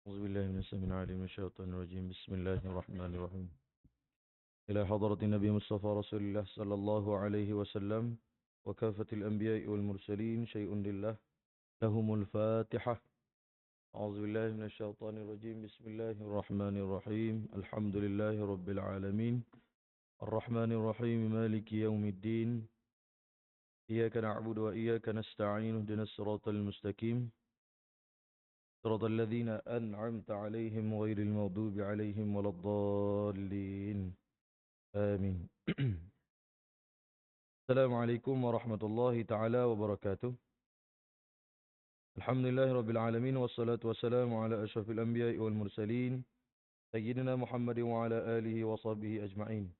أعوذ بالله من السميع العليم من الشيطان الرجيم بسم الله الرحمن الرحيم إلى حضرة النبي مصطفى رسول الله صلى الله عليه وسلم وكافة الأنبياء والمرسلين شيء لله لهم الفاتحة أعوذ بالله من الشيطان الرجيم بسم الله الرحمن الرحيم الحمد لله رب العالمين الرحمن الرحيم مالك يوم الدين إياك نعبد وإياك نستعين اهدنا الصراط المستقيم صراط الذين أنعمت عليهم غير المغضوب عليهم ولا الضالين آمين السلام عليكم ورحمة الله تعالى وبركاته الحمد لله رب العالمين والصلاة والسلام على أشرف الأنبياء والمرسلين سيدنا محمد وعلى آله وصحبه أجمعين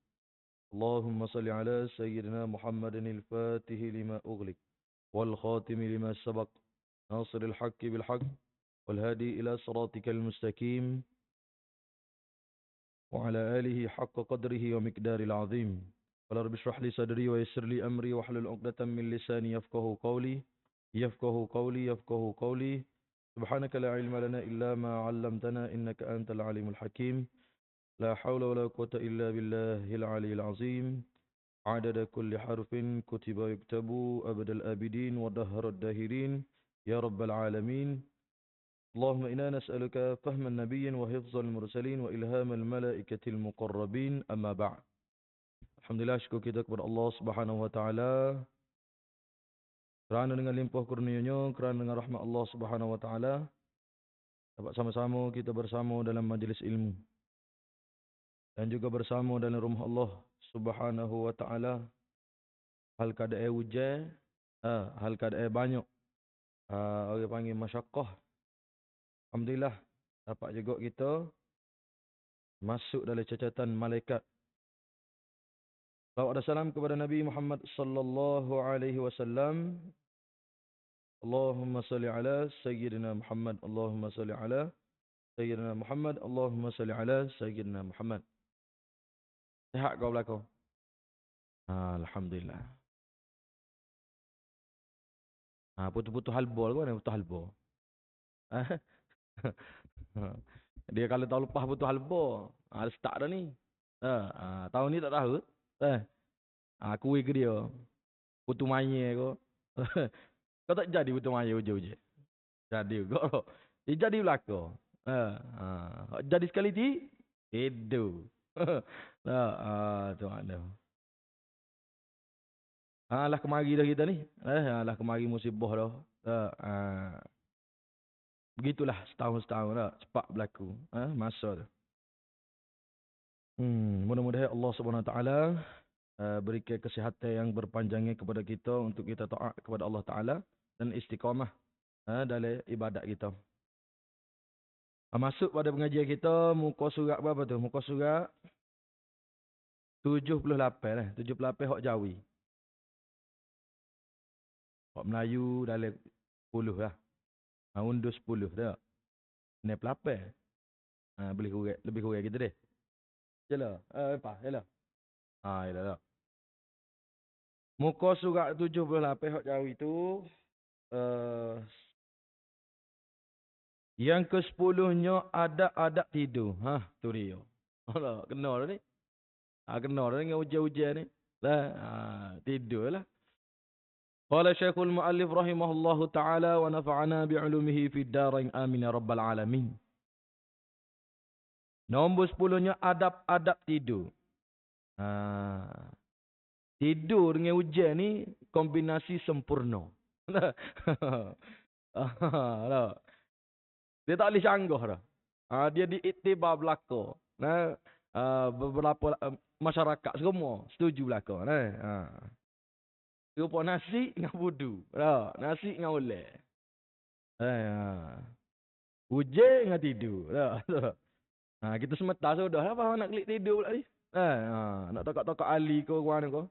اللهم صل على سيدنا محمد الفاتح لما أغلق والخاتم لما سبق ناصر الحق بالحق والهادي إلى صراطك المستقيم وعلى آله حق قدره ومقدار العظيم قال رب اشرح لي صدري ويسر لي أمري واحلل عقدة من لساني يفقه قولي سبحانك لا علم لنا إلا ما علمتنا إنك أنت العليم الحكيم لا حول ولا قوة إلا بالله العلي العظيم عدد كل حرف كتب يكتب أبد الآبدين ودهر الداهرين يا رب العالمين اللهم إنا نسألك فهم النبي وحفظ المرسلين وإلهام الملائكة المقربين أما بعد Alhamdulillah syukur kita kepada Allah Subhanahu wa taala kerana dengan limpah kurnia-Nya, kerana dengan rahmat Allah Subhanahu wa taala dapat sama-sama kita bersama dalam majlis ilmu dan juga bersama dalam rumah Allah Subhanahu wa taala hal keadaan hujan, hal keadaan banyak orang panggil masyaqqah. Alhamdulillah dapat juga kita masuk dalam catatan malaikat. Salawat dan salam kepada Nabi Muhammad sallallahu alaihi wasallam. Allahumma salli ala sayyidina Muhammad. Allahumma salli ala sayyidina Muhammad. Allahumma salli ala sayyidina Muhammad. Sihat kau belakang? Alhamdulillah. Putus-putus halbol kau ni putus halbol. Dia kalau tahun lepas putus halbol. Start dah ni. Tahun ni tak tahu. Aku ke dia. Putus main kau. Kau tak jadi putus main ujung-ujung. Jadi kau. Dia jadi belakang. Jadi sekali itu. Tu ada. Lah kemari dah kita ni. Lah kemari musibah dah. Begitulah setahun-setahun dah. Cepat berlaku. Masa tu. Mudah-mudahan Allah Subhanahu Wa Taala berikan kesihatan yang berpanjangnya kepada kita untuk kita taat kepada Allah Taala dan istiqamah dalam ibadat kita. Masuk pada pengajian kita muka surat berapa tu? Muka surat 78 78 hak Jawi. Hak Melayu dalam 10 lah. Undur 10 dah. Ni pelapis. Boleh kurang, lebih kurang kita deh. Jelah. Apa? Jelah. Jelah. Muka surat 78 hak Jawi tu yang ke-10-nya adab-adab tidur. Tu dia. Alah, kena dah ni. Kena dah dengan ujian-ujian ni. Tidur lah. Qala Syekhul Mu'allif rahimahullahu ta'ala wa nafa'ana bi'ulumihi fid darain amin ya rabbal alamin. Nombor 10-nya adab-adab tidur. Tidur dengan hujan ni kombinasi sempurna. Dia tak boleh canggah dah. Dia diiktibar belaka. Beberapa masyarakat semua setuju belaka. Rupa nasi dengan wudu. Nasi dengan oleh. Hujan dengan tidur. Kita semata sudah. Apa nak klik tidur pula ni? Nak tokak-tokak ali ke mana ke?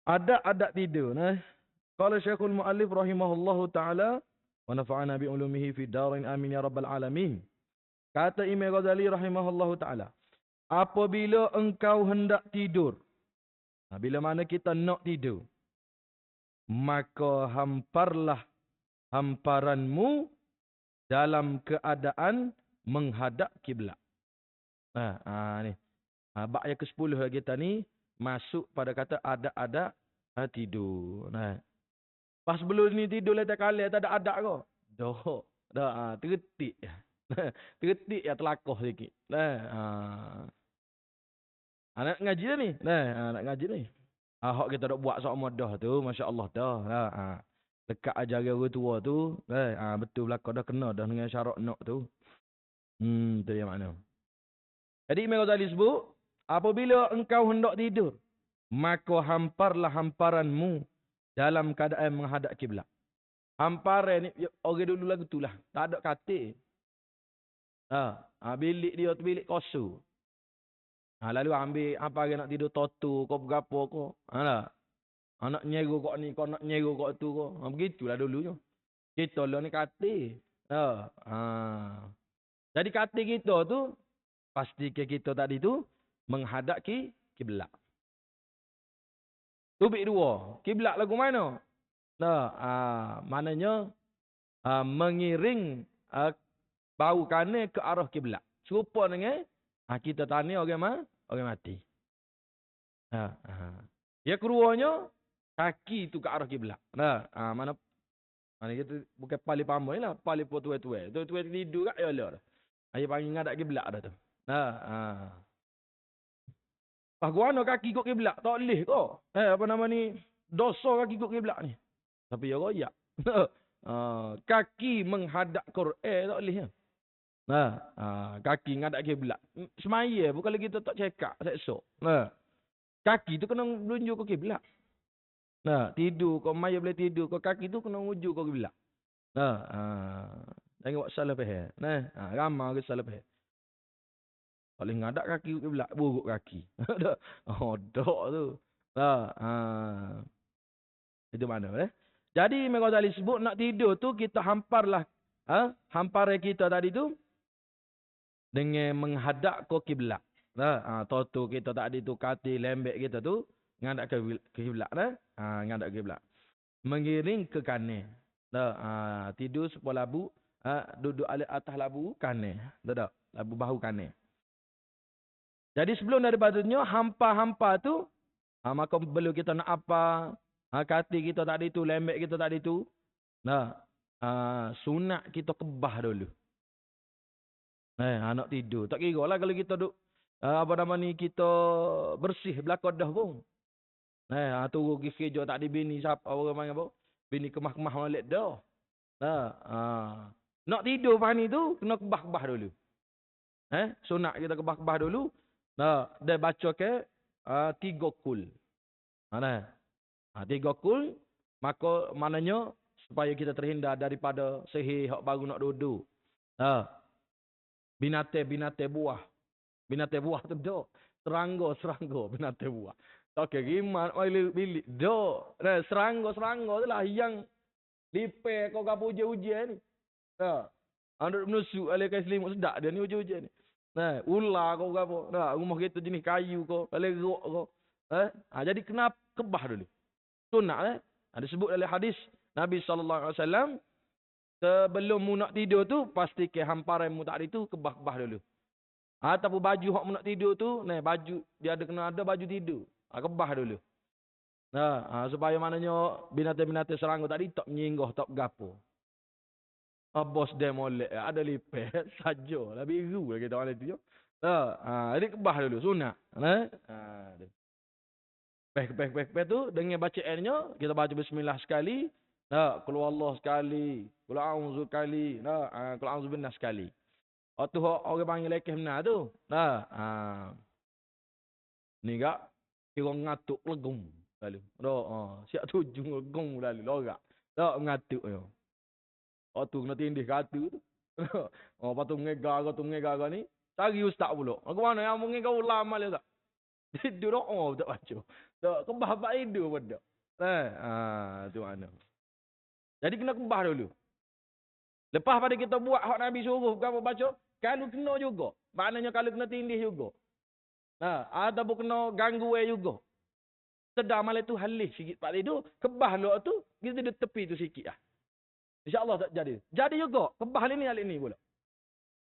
Adab-adab tidur. Qala Syekhul Mu'allif rahimahullahu ta'ala wa nafa'ana bi ulumihi fid darain amin ya rabbal alamin. Kata Imam Ghazali rahimahullahu ta'ala, apabila engkau hendak tidur, bila mana kita nak tidur, maka hamparlah hamparanmu dalam keadaan menghadap kiblat. Ni. Bab yang ke-10 kita ni masuk pada kata ada tidur. Pas sebelum ni tidur letak kali tak ada adab kau. Dah tergetik. Tergetik ya telakah sikit. Nak ngaji dah ni. Nak ngaji ni. Hak kita dok buat sok modah tu, masya-Allah dah. Dekat ajaran orang tua tu, betul belaka dah kena dah dengan syarat nak tu. Tu yang makna. Jadi Imam Ghazali sebut, apabila engkau hendak tidur, maka hamparlah hamparanmu dalam keadaan menghadap kiblat. Hamparan ni orang dulu lagu tu lah, tak ada katil. Bilik dia tu bilik kosong. Lalu ambil apa yang nak tidur totu kau berapa kau. Nak nyeru kau ni, kau nak nyeru kau tu kau. Begitulah dulunya. Kita lah ni katil. Jadi katil kita tu pastikan kita tadi tu menghadap kiblat. Tubik dua. Kiblat lagu mana? Maknanya mengiring bau kanan ke arah kiblat. Serupa dengan kita tanya orang mati. Yang keduanya kaki tu ke arah kiblat. Mana kita bukan pali pamoi lah, pali po tuai-tuai. Tuai-tuai tidur kat ya lah. Ayah panggil ngadap kiblat dah tu. Guano kaki kok kiblat tak boleh kau. Apa nama ni? Dosa kaki kok kiblat ni. Tapi ya royak. Kaki menghadap Quran tak boleh ya. Kaki ngadap kiblat. Semaya bukan lagi kita tak cekak esok. Kaki tu kena menunjuk ke kiblat. Tidur kau maya boleh tidur kau kaki tu kena menuju ke kiblat. Jangan buat salah faham. Ramai ke salah faham. Boleh ngadak kaki ke kiblat, buruk kaki. Dok tu. Itu mana Jadi Imam Ghazali sebut nak tidur tu kita hamparlah hamparan kita tadi tu dengan menghadap ke kiblat. Totu kita tadi tu katil lembek kita tu ngadap ke kiblat ngadap ke kiblat. Mengiring ke kanan. Tidur sepuluh labu, duduk atas labu kanan. Tak? Labu bahu kanan. Jadi sebelum daripadanya hampa-hampa tu maka belum kita nak apa katil kita tadi tu lembek kita tadi tu sunat kita kebah dulu. Nak tidur. Tak kira lah kalau kita duk apa nama ni kita bersih belakang dah pun. Tunggu kerja tak ada bini siapa orang panggil apa? Bini kemah-kemah balik dah. Nak tidur pagi tu kena kebah-kebah dulu. Sunat kita kebah-kebah dulu. Dia baca ke 3 kul. 3 kul maka maknanya supaya kita terhindar daripada sihir hak baru nak duduk. Binatang buah. Binatang buah tu dah. Serangga binatang buah. Tak kira gimat bilik dah. Serangga tu lah yang lipe kau gapo ujian ni. Anduk menusuk alih kai selimut sedak dia ni ujian ni. Ular kau gapo. Rumah kita jenis kayu kau, alih rok kau. Jadi kena kebah dulu. Sunat ada sebut dalam hadis Nabi SAW sebelum mu nak tidur tu pastikan hamparan mu tadi tu kebah-kebah dulu. Ataupun baju hak mu nak tidur tu, baju dia kena ada baju tidur. Kebah dulu. Supaya maknanya binatang-binatang serangga tadi tak menyinggah, tak gapo. Bos dia molek ada lipet saja lah biru lah kita orang tu. Jadi kebah dulu sunat. Peh tu dengan bacaannya kita baca bismillah sekali, qul Allah sekali, qul a'udzu sekali, qul a'udzu binnas sekali. Waktu orang panggil lekeh benar tu. Ni gak kira ngatuk legum lalu. Siap tujuh legum lalu lorak. Tak ngatuk yo. Waktu kena tindih katu tu. Patut mengegar ni. Cari ustaz pula. Aku mana yang mengegar ulama le tak. Tidur tak baca. Tak kebah bab hidup pun tak. Tu mana. Jadi kena kebah dulu. Lepas pada kita buat hak Nabi suruh kamu baca, kalau kena juga. Maknanya kalau kena tindih juga. Ataupun kena ganggu juga. Sedar malam tu halih sikit pak tidur, kebah lu tu, kita duduk tepi tu sikit lah. InsyaAllah tak jadi. Jadi juga. Kebah alik ni pula.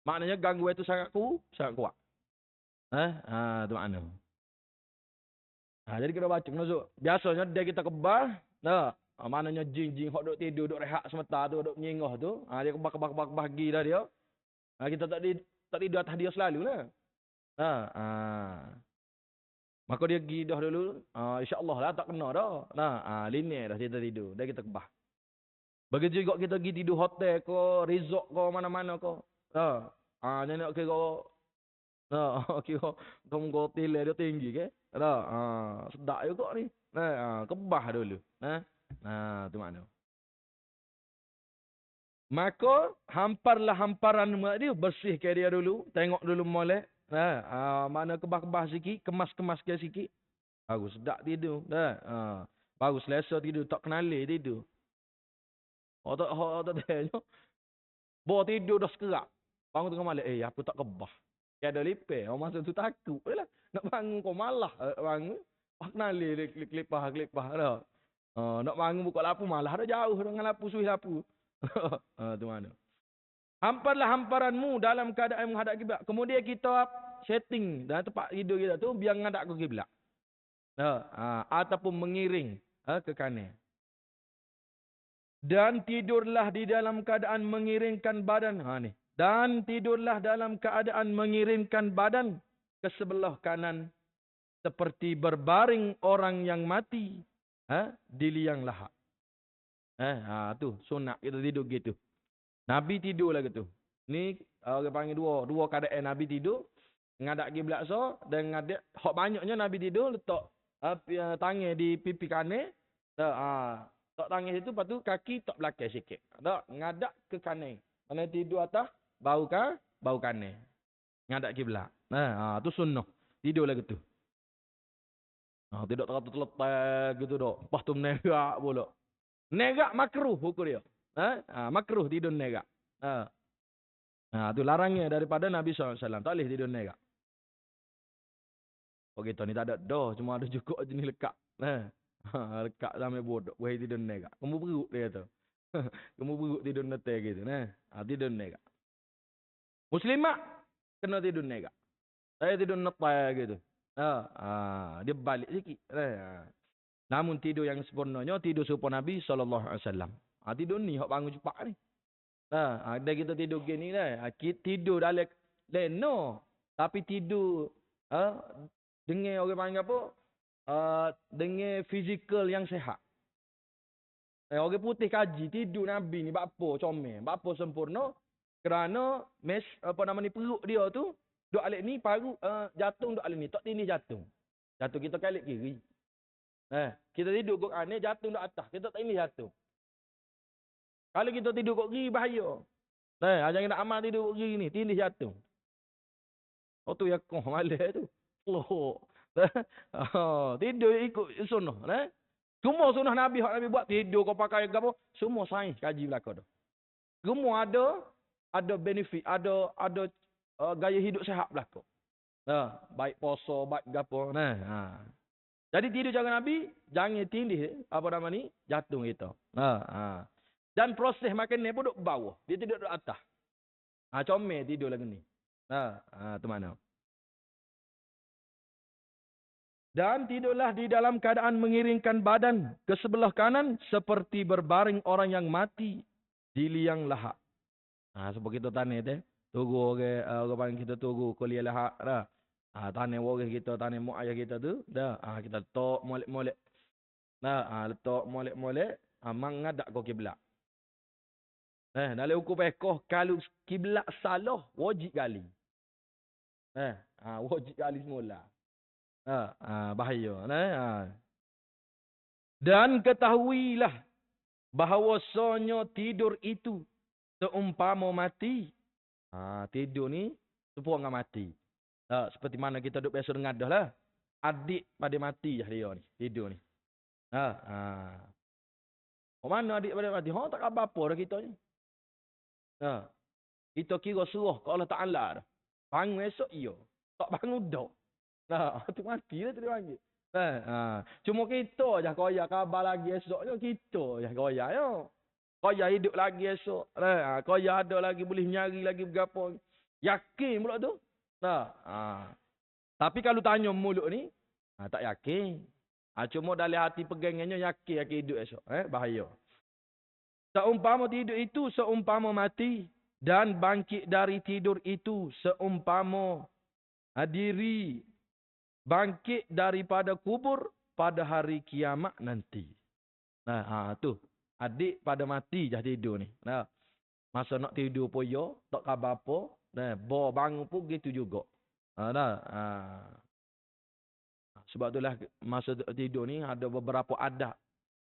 Maknanya gangguan itu sangat kuat. Tu makna. Jadi kita baca masuk. Biasanya dia kita kebah. Maknanya jin-jin hok duk tidur, duk rehat semata tu, duk menyinggah tu. Dia kebah gi dah dia. Kita tak tidur atas dia selalu lah. Maka dia pergi dah dulu. InsyaAllah lah tak kena dah. Linear dah kita tidur. Dah kita kebah. Begitu juga kita pergi tidur hotel ke, resort ke, mana-mana ke. Jangan nak kira. Kira kamu hotel dia tinggi ke. Sedap juga ni. Kebah dulu. Tu makna. Maka hamparlah hamparan dia, bersihkan dia dulu, tengok dulu molek. Mana kebah-kebah sikit, kemas-kemas ke sikit. Baru sedap tidur. Baru selesa tidur, tak kenali tidur. Tak tanya. Bawa tidur dah sekerak. Bangun tengah malam, aku tak kebah. Ada lipeh, masa tu takut. Lah. Nak bangun kau malah bangun. Tak kenali klipah dah. Nak bangun buka lapu malah dah jauh dengan lapu suih lapu. Tu mana. Hamparlah hamparanmu dalam keadaan menghadap kiblat. Kemudian kita setting dalam tempat tidur kita tu biar menghadap ke kiblat. Ataupun mengiring ke kanan. Dan tidurlah di dalam keadaan mengiringkan badan. Ni. Dan tidurlah dalam keadaan mengiringkan badan ke sebelah kanan seperti berbaring orang yang mati di liang lahat. Tu sunat kita tidur gitu. Nabi tidur lah gitu. Ni orang panggil dua keadaan Nabi tidur, ngadap kiblat dan ngadap hak banyaknya Nabi tidur letak tangan di pipi kanan. Tak tangan situ, lepas tu kaki tak belakang sikit. Tak ngadap ke kanan. Mana tidur atas bau kanan. Ngadap kiblat. Tu sunnah. Tidur lah gitu. Tidak terletak gitu dok. Lepas tu menegak pula. Negak makruh hukum dia. Makruh tidur negak. Tu larangnya daripada Nabi SAW. Tak boleh tidur negak. Kita ni tak ada dah. Cuma ada juga jenis lekat. Lekat sampai bodoh. Boleh tidur negak. Kamu beruk dia kata. Kamu beruk tidur netek gitu. Tidur negak. Muslimat kena tidur negak. Saya tidur netek gitu. Dia balik sikit. Namun tidur yang sempurnanya tidur serupa Nabi SAW. Tidur ni hak bangun cepat ni. Ada kita tidur gini dah. Kita tidur dalam leno. Tapi tidur dengan orang panggil apa? Dengan fizikal yang sehat. Orang putih kaji tidur Nabi ni bakpo comel, bakpo sempurna kerana perut dia tu duk alik ni paru jatuh duk alik ni, tak tindih jatuh. Jatuh kita kalik kiri. Kita tidur kok aneh jatuh duk atas, kita tak tindih jatuh. Kalau kita tidur kok kiri bahaya. Jangan nak amal tidur kok kiri ni, tindih jatuh. Tu ya kau malas tu. Loh. Tidur ikut sunnah. Semua sunnah Nabi hak Nabi buat tidur kau pakai apa? Semua sains kaji belaka dah. Semua ada benefit, ada gaya hidup sehat belaka. Baik poso, baik gapo. Jadi tidur jangan Nabi, jangan tindih apa nama ni? Jatuh kita. Dan proses makan ni pun duduk bawah. Dia tidur duduk atas. Comel tidur lagi ni. Tu mana? Dan tidurlah di dalam keadaan mengiringkan badan ke sebelah kanan seperti berbaring orang yang mati di liang lahat. Sebab kita tanya deh, tunggu orang panggil kita tunggu kuliah lahat dah. Tanya orang kita, tanya mak ayah kita tu, dah. Kita letak molek-molek. Letak molek-molek, menghadap ke kiblat. Dalam hukum fiqh kalau kiblat salah wajib gali. Wajib gali semula. Bahaya. Dan ketahuilah bahawasanya tidur itu seumpama mati. Tidur ni serupa dengan mati. Seperti mana kita duduk biasa dengar dah lah. Adik pada mati lah dia ni. Tidur ni. Mana adik pada mati? Tak khabar apa dah kita ni. Kita kira suruh ke Allah Ta'ala dah. Bangun esok iya. Tak bangun dah. Tu mati lah tu dia panggil. Cuma kita je koyak khabar lagi esoknya. Kita je koyak. Kaya hidup lagi esok. Kaya ada lagi, boleh nyari lagi berapa. Yakin pula tu. Tapi kalau tanya mulut ni, tak yakin. Cuma dalam hati pegangnya yakin hidup esok. Bahaya. Seumpama tidur itu seumpama mati. Dan bangkit dari tidur itu seumpama diri bangkit daripada kubur pada hari kiamat nanti. Tu. Adik pada mati jah tidur ni. Masa nak tidur pun ya, tak khabar apa. Bawa bangun pun gitu juga. Sebab itulah masa tidur ni ada beberapa adab.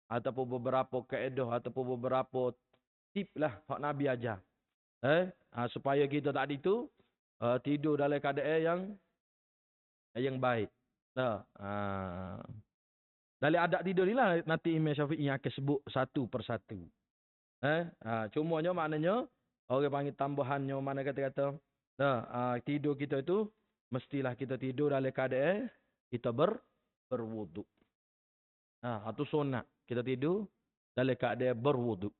Ataupun beberapa kaedah. Ataupun beberapa tip lah. Hak Nabi ajar. Supaya kita tadi tu tidur dalam keadaan yang baik. Dari adab tidur ni lah nanti Imam Syafi'i akan sebut satu persatu. Cumanya maknanya orang panggil tambahannya mana kata-kata tidur kita itu mestilah kita tidur dalam keadaan kita berwuduk. Atau sunat kita tidur dalam keadaan berwuduk.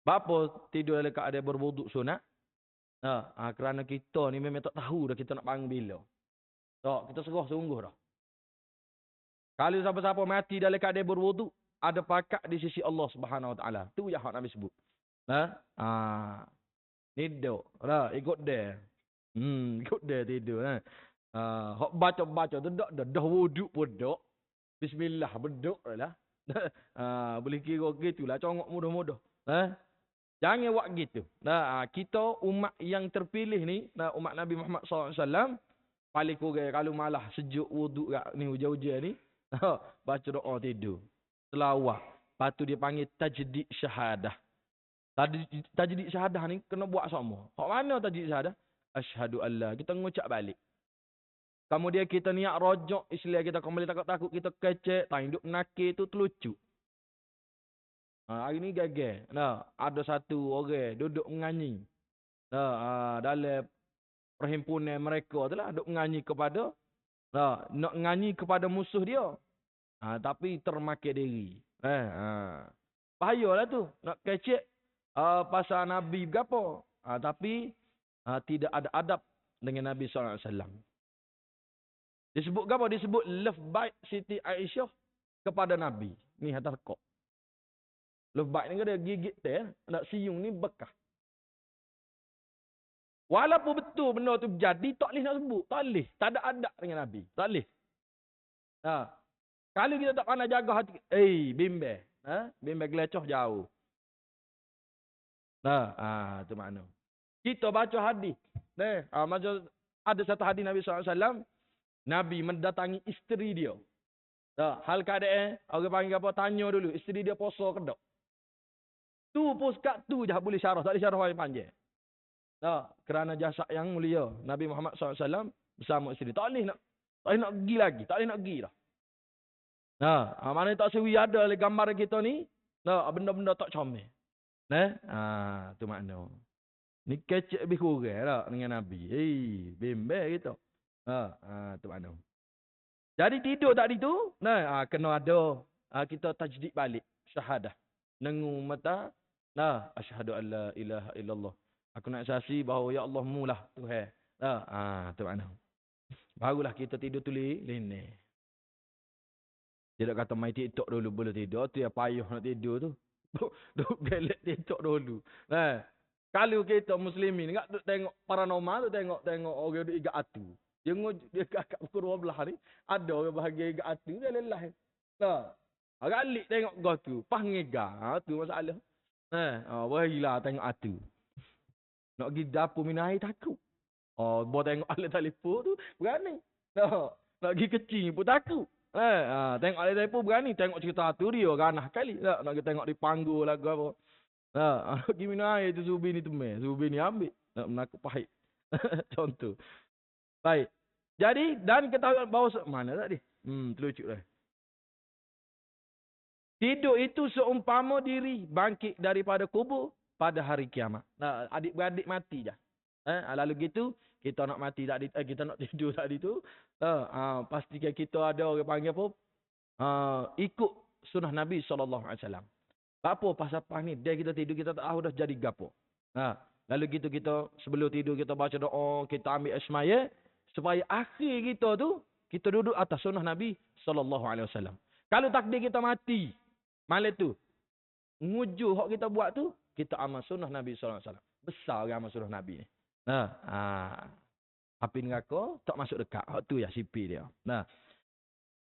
Apa tidur dalam keadaan berwuduk sunat? Kerana kita ni memang tak tahu dah kita nak bangun bila. Kita serah sungguh dah. Kalau siapa-siapa mati dalam keadaan berwuduk, ada pakat di sisi Allah Subhanahu Wa Taala. Tu yang hak Nabi sebut. Tidur. Ikut dia. Ikut dia tidur. Hak baca-baca tu dah wuduk pun dak. Bismillah beduk lah. Boleh kira gitulah congok mudah-mudah. Jangan buat gitu. Kita umat yang terpilih ni, umat Nabi Muhammad SAW, paling kurang kalau malah sejuk wuduk ni hujan-hujan ni, baca doa tidur. Selawat. Lepas tu dia panggil tajdid syahadah. Tajdid syahadah ni kena buat sama. Hak mana tajdid syahadah? Asyhadu alla. Kita ngucap balik. Kemudian kita niat rojok Islam kita kembali takut-takut kita kecek. Tak hidup menakir tu terlucu. Hari ni gagal. Ada satu orang duduk menyanyi. Dalam perhimpunan mereka tu lah. Duduk menyanyi kepada nak menyanyi kepada musuh dia. Tapi termakai diri. Bahayalah tu. Nak kecek pasal Nabi berapa. Tapi tidak ada adab dengan Nabi SAW. Disebut apa? Disebut love bite Siti Aisyah kepada Nabi. Ni hantar kok. Love bite ni dia gigit teh. Nak siung ni bekah. Walaupun betul benda tu jadi, tak boleh nak sebut. Tak boleh. Tak ada adab dengan Nabi. Tak boleh. Kalau kita tak pandai jaga hati, bimbang. Bimbang gelecoh jauh. Tu makna. Kita baca hadis. Macam ada satu hadis Nabi SAW. Nabi mendatangi isteri dia. Hal keadaan, orang panggil apa, tanya dulu. Isteri dia puasa ke tak? Tu pun sekat tu je boleh syarah. Tak boleh syarah yang panjang. Kerana jasa yang mulia. Nabi Muhammad SAW bersama isteri. Tak boleh nak pergi lagi. Tak boleh nak pergi dah. Mana tak sewi ada oleh gambar kita ni. Benda-benda tak comel. Tu makna. Ni kecek lebih kurang lah dengan Nabi. Bimbang kita. Tu makna. Jadi tidur tadi tu, kena ada kita tajdid balik syahadah. Nengu mata, asyhadu alla ilaha illallah. Aku nak saksi bahawa ya Allah mulah Tuhan. Tu makna. Barulah kita tidur tulis lini. Dia tak kata main TikTok dulu boleh tidur. Tu yang payah nak tidur tu. Duk gelek TikTok dulu. Kalau kita muslimin enggak duk tengok paranormal, tu tengok orang duk igat atu. Dia kat pukul 12 ni ada orang bahagia igat atu dia lelah. Agak alik tengok gua tu, pas ngega. Tu masalah. Bahilah tengok atu. Nak pergi dapur minum air takut. Buat tengok alat telefon tu berani. Nak pergi kecil pun takut. Tengok alat telefon berani. Tengok cerita atu dia ganah kali. Nak pergi tengok di panggul lagu apa. Nak pergi minum air tu Zubi ni temui. Zubi ni ambil. Nak menakut pahit. Contoh. Baik. Jadi, dan ketahuan bahawa mana tadi? Terlucu dah. Tidur itu seumpama diri bangkit daripada kubur pada hari kiamat. Adik-beradik mati je. Lalu gitu, kita nak mati tadi, kita nak tidur tadi tu, pastikan kita ada orang panggil apa? Ikut sunnah Nabi SAW. Apa pasal pas ni? Dia kita tidur, kita tak tahu dah jadi gapo. Ha. Lalu kita sebelum tidur kita baca doa, kita ambil semaya supaya akhir kita tu kita duduk atas sunnah Nabi SAW. Kalau takdir kita mati, malam tu nguju hak kita buat tu, kita amal sunnah Nabi SAW. Besar amal sunnah Nabi ni. Api neraka tak masuk dekat. Hak tu ya sipi dia. Nah.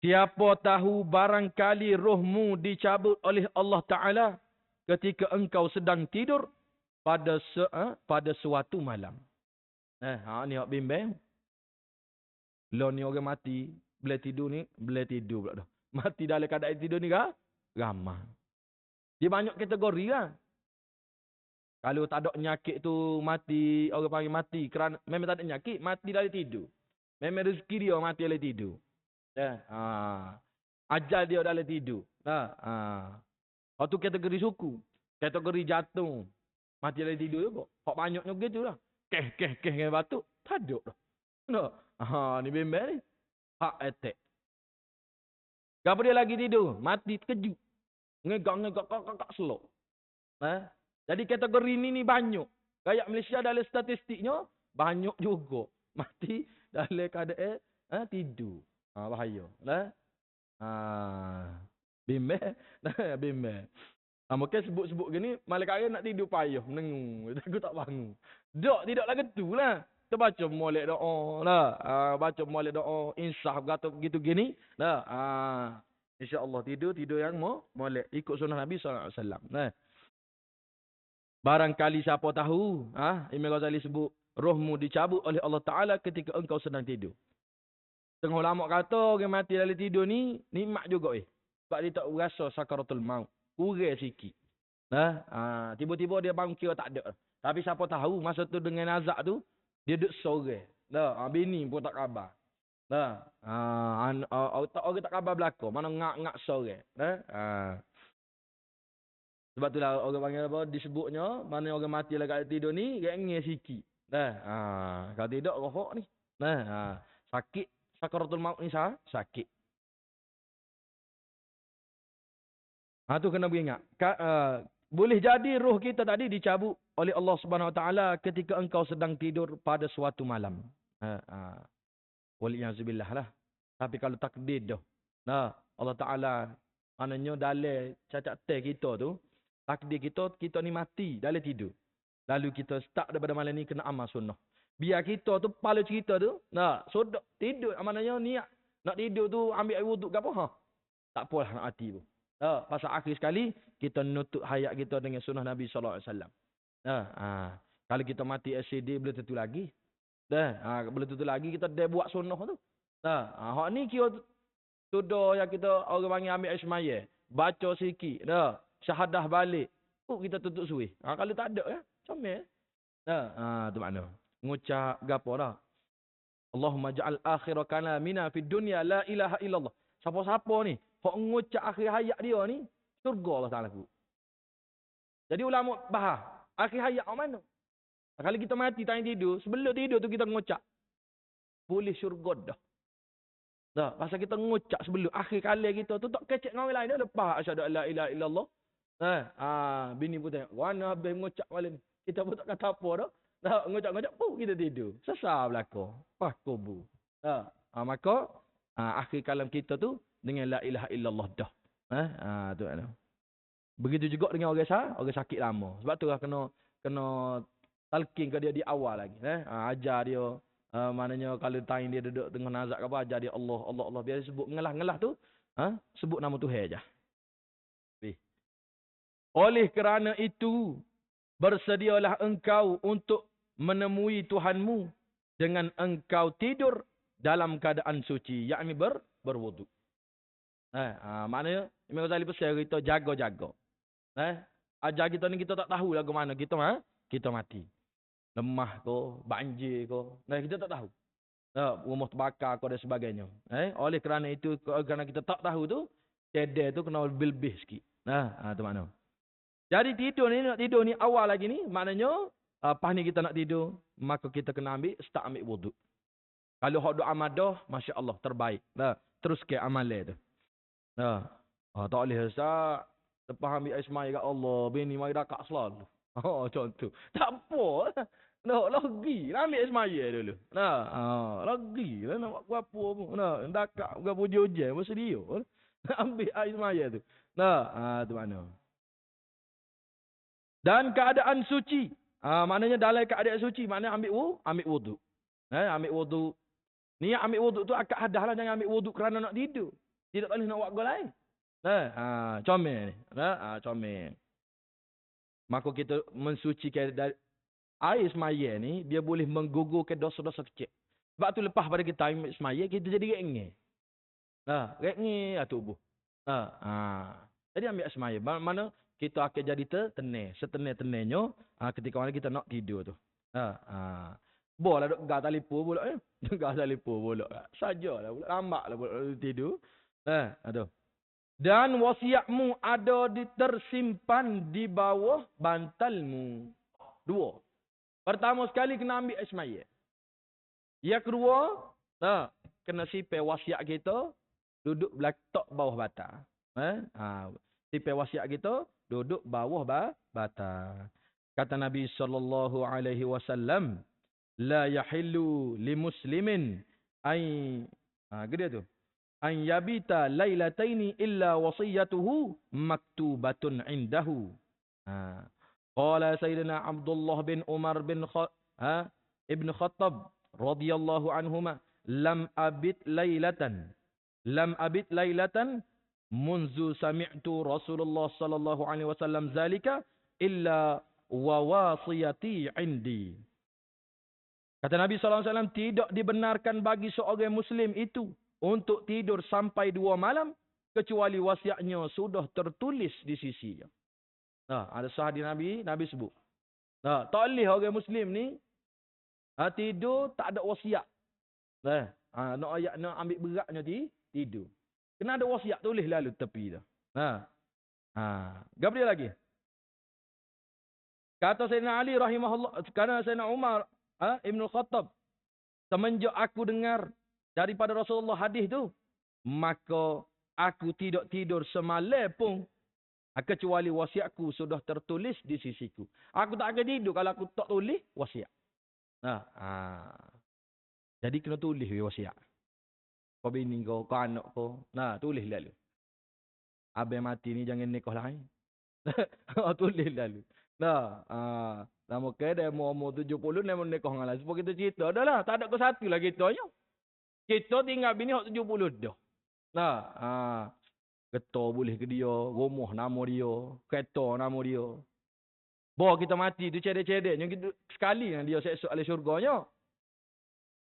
Siapa tahu barangkali rohmu dicabut oleh Allah Ta'ala ketika engkau sedang tidur pada suatu malam. Ni hak bimbang. Lo ni orang mati, boleh tidur pula dah. Mati dalam keadaan tidur ni ramah. Dia banyak kategori kan. Kalau tak ada penyakit tu mati, orang panggil mati kerana memang tak ada penyakit, mati dalam tidur. Memang rezeki dia mati dalam tidur. Ajal dia dalam tidur. Itu kategori suku. Kategori jatuh. Mati dalam tidur juga. Hak banyaknya gitu lah. Keh dengan batuk. Tak ada dah. Ni bimbang ni. Hak attack. Kenapa dia lagi tidur? Mati terkejut. Ngegak kakak slow. Jadi kategori ni banyak. Kayak Malaysia dalam statistiknya, banyak juga. Mati dalam keadaan tidur. Bahaya. Bimbang. Bimbang. Mungkin sebut-sebut gini, malaikat nak tidur payah. Menengung. Aku tak bangun. Tidak lagi tu lah. Kita baca molek doa lah. Baca molek doa. Insaf kata begitu gini. InsyaAllah tidur yang molek. Ikut sunnah Nabi SAW. Barangkali siapa tahu. Imam Ghazali sebut. Rohmu dicabut oleh Allah Ta'ala ketika engkau sedang tidur. Tengah ulama kata orang mati dalam tidur ni nikmat juga sebab dia tak rasa sakaratul maut. Kurang sikit. Tiba-tiba dia bangun kira tak ada. Tapi siapa tahu masa tu dengan azab tu dia duduk sore. Bini pun tak khabar. Orang tak khabar belaka. Mana ngak-ngak sore. Sebab itulah orang panggil apa disebutnya mana orang mati dalam tidur ni ngeng sikit. Kalau tidak rohok ni. Sakit. Sakaratul maut ni sakit. Tu kena beringat. Boleh jadi roh kita tadi dicabut oleh Allah Subhanahu Wa Taala ketika engkau sedang tidur pada suatu malam. Waliyazubillah lah. Tapi kalau takdir dah. Allah Ta'ala maknanya dalam cacat kita tu, takdir kita ni mati dalam tidur. Lalu kita start daripada malam ni kena amal sunnah. Biar kita tu, kepala cerita tu, sodok, tidur. Maknanya niat. Nak tidur tu, ambil air wuduk ke apa? Tak apalah nak hati tu. Pasal akhir sekali, kita nutup hayat kita dengan sunnah Nabi SAW. Kalau kita mati SCD, boleh tentu lagi. Boleh tentu lagi, kita dah buat sunnah tu. Hak ni kira sudah yang kita orang panggil ambil air semaya. Baca sikit. Syahadah balik. Kita tutup suih. Kalau tak ada, comel. Tu makna. Ngucap gapo dah. Allahumma ja'al akhir kalamina fid dunya la ilaha illallah. Siapa-siapa ni hok ngucap akhir hayat dia ni surga Allah Taala ku. Jadi ulama bahas akhir hayat mana? Kalau kita mati tak tidur, sebelum tidur tu kita ngucap boleh syurga dah. Pasal kita ngucap sebelum akhir kali kita tu tak kecek dengan orang lain dah lepas asyhadu alla ilaha illallah. Bini pun tanya, "Mana habis ngucap malam ni?" Kita pun tak kata apa dah. Ngocak-ngocak pun kita tidur. Sesar belaka. Kubu. Maka akhir kalam kita tu dengan la ilaha illallah dah. Tu kan. Begitu juga dengan orang sakit lama. Sebab tu lah kena talqin ke dia di awal lagi. Ajar dia maknanya kalau time dia duduk tengah nazak ke apa ajar dia Allah. Biar dia sebut ngelah tu sebut nama Tuhan aja. Oleh kerana itu bersedialah engkau untuk menemui Tuhanmu dengan engkau tidur dalam keadaan suci, yakni berwuduk. Maknanya Imam Ghazali pesan kita jaga-jaga. Ajar kita ni kita tak tahu lah ke mana kita mati. Lemah ke, banjir ke. Kita tak tahu. Rumah terbakar ke dan sebagainya. Oleh kerana itu, kerana kita tak tahu tu, cedek tu kena lebih sikit. Tu makna. Jadi nak tidur ni awal lagi ni, maknanya pas ni kita nak tidur, maka kita kena ambil wuduk. Kalau hak doa madah, Masya Allah, terbaik. Terus ke amalan tu. Tak boleh Lepas ambil air semaya kat Allah, bini mari dakak selalu. Oh, contoh. Tak apa. Nak lagi. Nak ambil air semaya dulu. Nah, lagi lah nak buat apa pun. Nah, dakak bukan puji-ujian, mesti dia. Nak ambil air semaya tu. Nah, tu mana. Dan keadaan suci. Maknanya dalam keadaan suci, maknanya ambil wudu. Ambil wudu. Niat ambil wudu tu akad hadah lah, jangan ambil wudu kerana nak tidur. Tidak boleh nak buat gol lain. Comel ni. Comel. Maka kita mensucikan dari air semaya ni, dia boleh menggugurkan dosa-dosa kecil. Sebab tu lepas pada kita ambil semaya, kita jadi rengeh. Rengeh tubuh. Jadi ambil semaya. Mana kita akan jadi tenang. Setenang-tenangnya ketika mana kita nak tidur tu. Boleh duk gah telefon pula. Gah telefon pula. Sajalah pula. Lambatlah pula tidur. Aduh. Dan wasiatmu ada tersimpan di bawah bantalmu. 2. Pertama sekali kena ambil semaya. Yang kedua, kena sipir wasiat kita duduk belakang bawah bata. Sipir wasiat kita duduk bawah bata. Kata Nabi sallallahu alaihi wasallam, la yahillu limuslimin an yabita lailataini illa wasiyatuhu maktubatun indahu. Qala Sayyidina Abdullah bin Umar bin Ibn Khattab radhiyallahu anhuma, lam abit lailatan munzu sami'tu Rasulullah sallallahu alaihi wasallam zalika illa wa wasiyati indi. Kata Nabi sallallahu alaihi wasallam, tidak dibenarkan bagi seorang muslim itu untuk tidur sampai 2 malam kecuali wasiatnya sudah tertulis di sisinya. Ada sahabat Nabi sebut. Tak boleh orang muslim ni tidur tak ada wasiat. Nak ambil beratnya tidur. Kena ada wasiat, tulis lalu tepi dah. Gapo dia lagi? Kata Sayyidina Ali rahimahullah, kerana Sayyidina Umar Ibn Khattab, semenjak aku dengar daripada Rasulullah hadis tu, maka aku tidak tidur semalam pun kecuali wasiatku sudah tertulis di sisiku. Aku tak akan tidur kalau aku tak tulis wasiat. Jadi kena tulis wasiat. Kau bini kau anak kau, tulis lalu. Abang mati ni jangan nikah lain. Tulis lalu. Nama kedai umur 70 ni nikah dengan lain. Sebab kita cerita dah lah. Tak ada ke satu lah kita ni. Kita tinggal bini 70 dah. Ketua boleh ke dia, rumah nama dia, kereta nama dia. Bawa kita mati tu cedek-cedeknya sekali yang dia seksual ahli syurganya.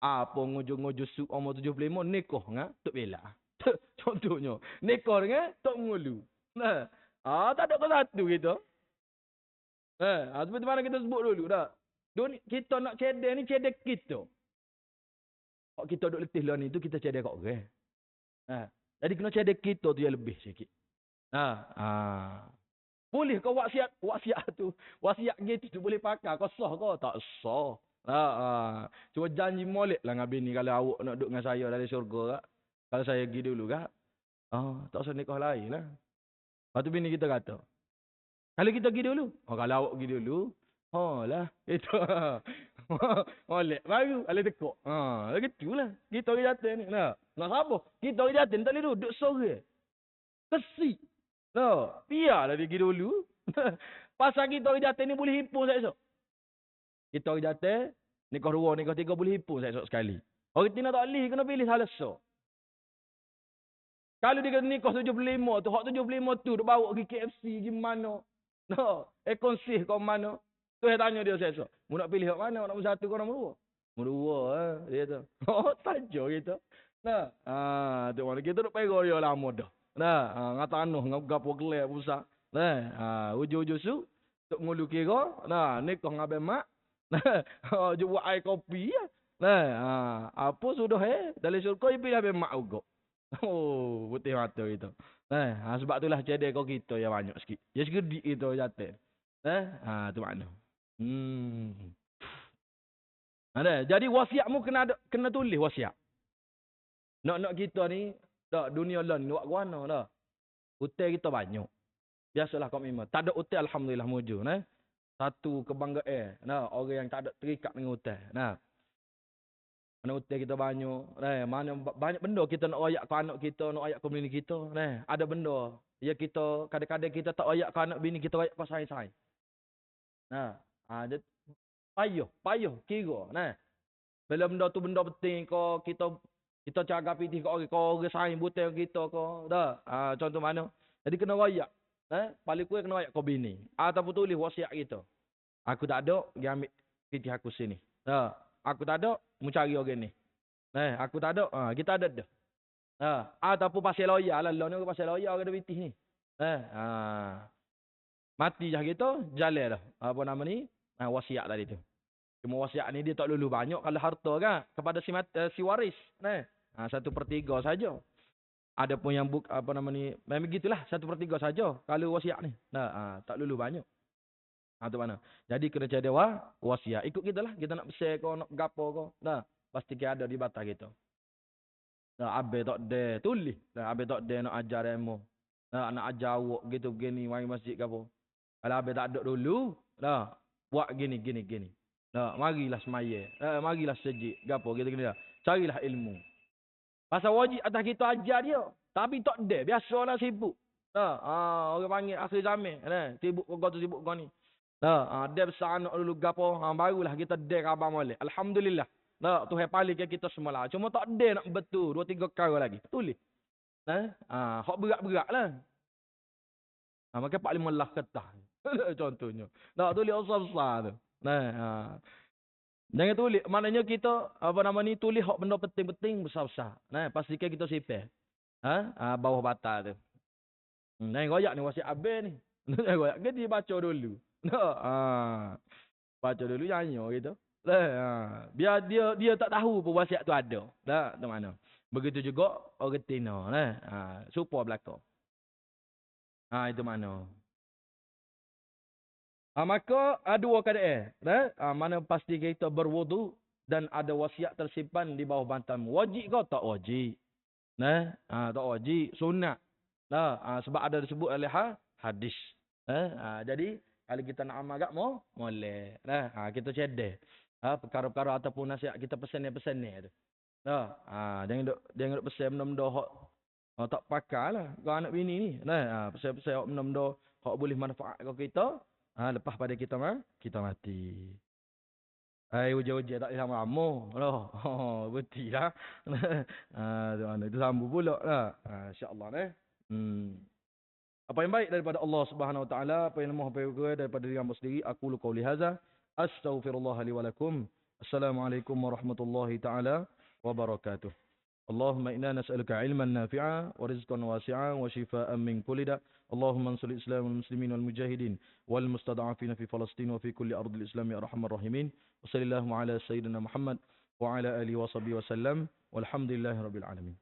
Apa ngujung-ngujung umur 75 nikah dengan Tok Bela. Contohnya, nikah dengan Tok Mengulu. Tak ada ke satu kita. Seperti mana kita sebut dulu dah. Kita nak cedek ni cedek kita. Kalau kita duduk letih lah ni tu kita cedek kat orang. Jadi kena cedek kita tu yang lebih sikit. Boleh kau wasiat tu. Wasiat gitu tu boleh pakai. Kau sah kau? Tak sah. Cuma janji molek lah dengan bini kalau awak nak duduk dengan saya dari syurga. Kalau saya pergi dulu kak. Tak usah nikah lain lah. Lepas tu bini kita kata, kalau kita pergi dulu. Kalau awak pergi dulu. Lah. Itu. Molek baru. Kalau tekuk. Gitu lah. Kita orang jatuh ni. Nak sabar. Kita orang jatuh ni tak boleh duduk sore. Kesik. Biarlah dia pergi dulu. Pasal kita orang jatuh ni boleh himpun esok. Kita orang jatuh. Nikah 2, nikah 3 boleh himpun esok sekali. Orang tina tak boleh. Kena pilih salah so. Kalau dia kena nikah 75 tu. Hak 75 tu. Dia bawa pergi KFC. Gimana? Konsih kau mana? Tu saya tanya dia esok. Mu nak pilih hak mana? Nombor 1 ke nombor 2? Nombor 2 dia tu. Saja kita. Tu mana kita duk pergi dia lama dah. Ngata anuh ngapo gelap pusat. Ujung-ujung su tok ngulu kira. Nikah ngabe mak. Buat air kopi ya. Apa sudah dalam syurga pilih abe mak ugo. Putih mata itu. Sebab itulah cedek kau kita yang banyak sikit. Ya segedik itu jatuh. Tu makna. Jadi wasiatmu kena tulis wasiat. Nak kita ni, dunia lain buat guana dah. Hutang kita banyak. Biasalah komitmen. Tak ada hutang alhamdulillah mujur, nah. Satu kebanggaan. Nah, orang yang tak ada terikat dengan hutang. Nah. Mana hutang kita banyak. Nah, mana banyak benda kita nak royak ke anak kita, nak royak ke bini kita. Nah, ada benda. Ya kita kadang-kadang kita tak royak ke anak bini kita royak ke sain-sain. Nah, dia payah kira. Nah. Bila benda tu benda penting ko kita jaga pitih ko orang sain butang kita ko. Dah. Contoh mana? Jadi kena royak. Paling kurang kena royak ko bini. Ataupun tulis wasiat kita. Aku tak ada, dia ambil pitih aku sini. Dah. Aku tak ada, mu cari orang ni. Aku tak ada, kita ada dah. Ataupun pasal loya lah, ni pasal loya orang ada pitih ni. Mati jah kita, jalan dah. Apa nama ni? Wasiat tadi tu. Cuma wasiat ni dia tak lulu banyak kalau harta kan kepada si waris. 1/3 saja. Ada pun yang apa nama ni, memang gitulah 1/3 saja kalau wasiat ni. Tak lulu banyak. Tu mana? Jadi kena jadi wasiat. Ikut kita lah. Kita nak besar ko, nak gapo ko. Pasti kita ada di batas kita. Abe tak ada tulis. Abe tak ada nak ajar demo. Nak ajar awak gitu begini mari masjid gapo. Kalau abe tak ada dulu, buat gini. Marilah semaya. Marilah sejid. Gapo gitu gini dah. Carilah ilmu. Pasal wajib atas kita ajar dia. Tapi tak ada. Biasalah sibuk. Orang panggil akhir zaman. Sibuk kau tu sibuk kau ni. Dia besar anak dulu gapo. Barulah kita dek abang molek. Alhamdulillah. Tuhan paling kita semua lah. Cuma tak ada nak betul. 2-3 kali lagi. Tulis. Hak berat-berat lah. Maka 4-5 lah ketah. Contohnya. Tulis besar-besar tu. Jangan tulis. Maknanya kita, apa nama ni, tulis hak benda penting-penting besar-besar. Pastikan kita sipir. Bawah batal tu. Jangan goyak ni wasiat abang ni. Jangan goyak. Dia baca dulu. Baca dulu nyanyi gitu. Biar dia tak tahu pun wasiat tu ada. Tu mana. Begitu juga orang Tino. Supaya belakang. Itu mana. Maka dua keadaan. Mana pasti kita berwudu dan ada wasiat tersimpan di bawah bantalmu. Wajib kau tak wajib. Tak wajib. Sunat. Sebab ada disebut oleh hadis. Jadi kalau kita nak amal agak boleh. Kita cedek. Perkara-perkara ataupun nasihat kita pesan ni tu. Jangan duk pesan benda-benda hak tak pakai lah. Kau anak bini ni. Pesan-pesan hak benda-benda hak boleh manfaat kau kita. Lepas pada kita mati. Ujian-ujian tak boleh sama-sama. Betul lah. Itu sambung pula lah. InsyaAllah. Apa yang baik daripada Allah Subhanahu Wa Taala, apa yang lemah daripada diri hamba sendiri, aku lu qauli hadza, astaghfirullah li wa lakum. Assalamualaikum warahmatullahi taala wabarakatuh. Allahumma inna nas'aluka ilman nafi'a wa rizqan wasi'a wa shifaa'an min kulli da'. Allahumma ansur al-islam wal muslimin wal mujahidin wal mustada'afin fi Palestin wa fi kulli ardil islam ya arhamar rahimin. Wa sallallahu ala sayyidina Muhammad wa ala alihi wa sahbihi wa sallam. Walhamdulillahirabbil alamin.